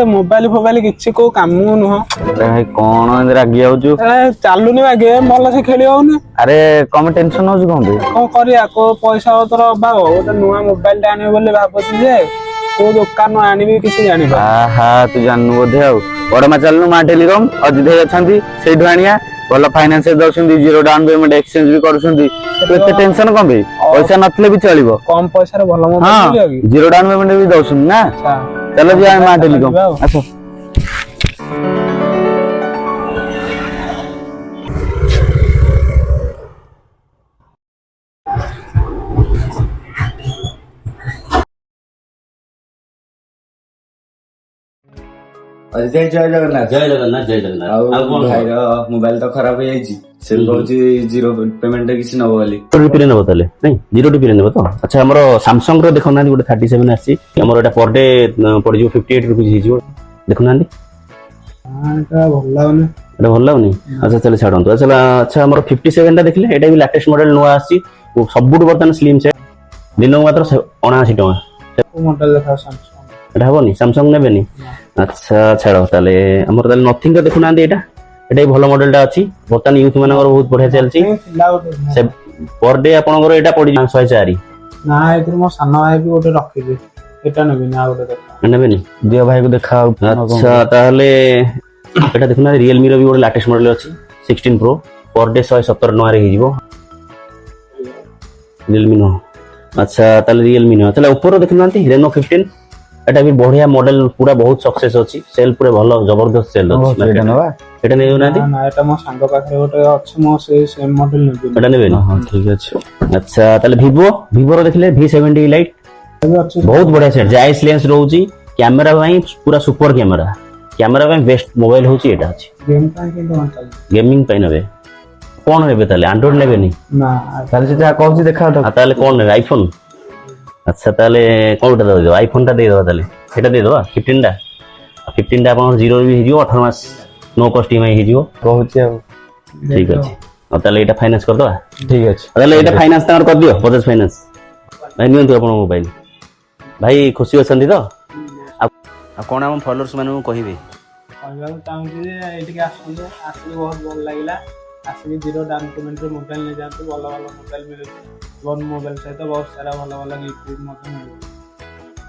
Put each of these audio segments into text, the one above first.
Mobile फोबाइल किसी को काम नुह भाई कौन रागी जाऊँ चलुनी बा गेम भल से खेली होनी। अरे कम टेंशन हो कौन कौन करिया को पैसा पतर अभाव गोटे नुआ मोबाइल टे आने बोली भाबुची जे को दुकान आनिबी किसी जानि पा। आहा तू जाननु बोधे आ बड़मा चलनु मा टेलीकॉम अजित भाई अछंती सेठु आनिया भल फाइनांस दउछंती जीरो डाउन पेमेंट एक्सचेंज भी करूछंती तो एते टेंशन कम बे पैसा नथले भी चलिबो कम पैसा रे भल मोबाइल मिलियो कि जीरो डाउन पेमेंट भी दउछंती ना। अच्छा चलो जी मा टेलीकॉम अच्छा जय जगन्नाथ जय जगन्नाथ जय जगन्नाथ भाई मोबाइल तो खराब हो से जीरो पेमेंट किसी नब बोली टीपी रे नेबो ताले नहीं जीरो टीपी रे नेबो तो अच्छा हमरो सैमसंग रो देखो ना गोटे 37 आसी हमरो एटा पर डे पड़ जो 58 रुपीस ही जो देखो ना एटा भल लागने एटा भल लागनी अच्छा चले छाडंतु अच्छा हमरो 57 टा देखले एटा भी लेटेस्ट मॉडल नुवा आसी सबुट बर्तन स्लिम से दिन मात्र 79 टका मॉडल देखा सैमसंग एटा हबनी सैमसंग नेबेनी अच्छा छाड़ ताले हमर ताले नथिंग देखु ना एटा एटा भल मॉडल टा अछि बर्तन यूथ मानकर बहुत बढ़िया चलछि से पर डे आपनकर एटा पड़ी 104 ना एतिर मो सानो भाई भी गोटे रखिबे एटा नेबे ना गोटे देखा नेबेनी दियो भाई को देखा अच्छा ताले एटा देखु ना Realme रो भी गोटे लेटेस्ट मॉडल अछि 16 Pro पर डे 117 टका रे हिजिबो Realme नो अच्छा ताले Realme नो चला ऊपर देखु ना Reno 15 एटा भी बढ़िया मॉडल पूरा बहुत सक्सेस अछि सेल पूरा भलो जबरदस्त सेल अछि एटा नवा एटा नै ना ना एटा मो संग पाखरे गोटे अछि मो सेम मॉडल नेबे एटा नेबे हां ठीक अछि अच्छा ताले Vivo रो देखले V70 लाइट बहुत बढ़िया सेट जाइस लेंस रहउची कैमरा भाई पूरा सुपर कैमरा भाई बेस्ट मोबाइल होची एटा अछि गेम का के तो गेमिंग पे नेबे कोन नेबे ताले एंड्रॉइड नेबे नी ना ताले से जा कहू देखा तो ताले कोन नेबे आईफोन अच्छा ताले कोनटा दे दो आईफोन टा दे दो ताले सेटा दे दो 15 टा अपन जीरो भी हिजियो 18 मास नो कॉस्ट ईएमआई हिजियो कहूची आ ठीक अछि और ताले एटा फाइनेंस कर दो ठीक अछि ताले एटा फाइनेंस तार कर दियो बजाज फाइनेंस भाई नियंतु अपन मोबाइल भाई खुशी अछंती तो आ कोन हम फॉलोअर्स मानु कहिबे कहबा चाहूँ जे एटिके आसंदे आसी बहुत भल लागिला आसी जीरो डाउन पेमेंट रे मोबाइल ले जातु भल भल मोबाइल मिले वन मोबाइल सहित बहुत सारा भल भल गिफ्ट मत मिले।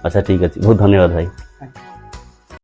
अच्छा ठीक अछि बहुत धन्यवाद भाई।